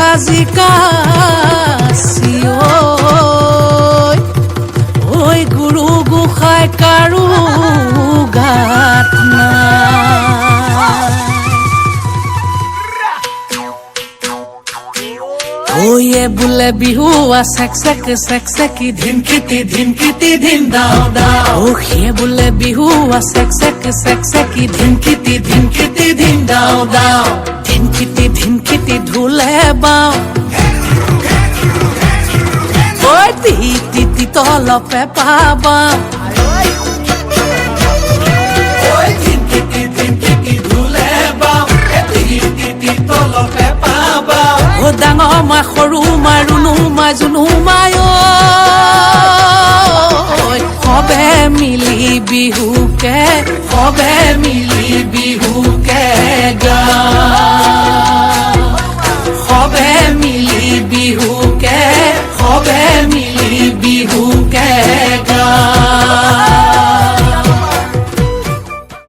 আজি কাছি ঐ গুৰু গোসাঁই কাৰো গাত ওয়ে বোলে বিহু চেক চেকি ধিনকিটি ধিন দাও দাও ওয়ে বোলে বিহু চেক চেকি ধিনকিটি ধিন দাও দাও ধিনকিটি ঢোলে বাও ঐ টি তলপে পাবা ডাঙৰ মা সৰু মা ৰুণু মা জুনু মাই সবে মিলি বিহুকে সবে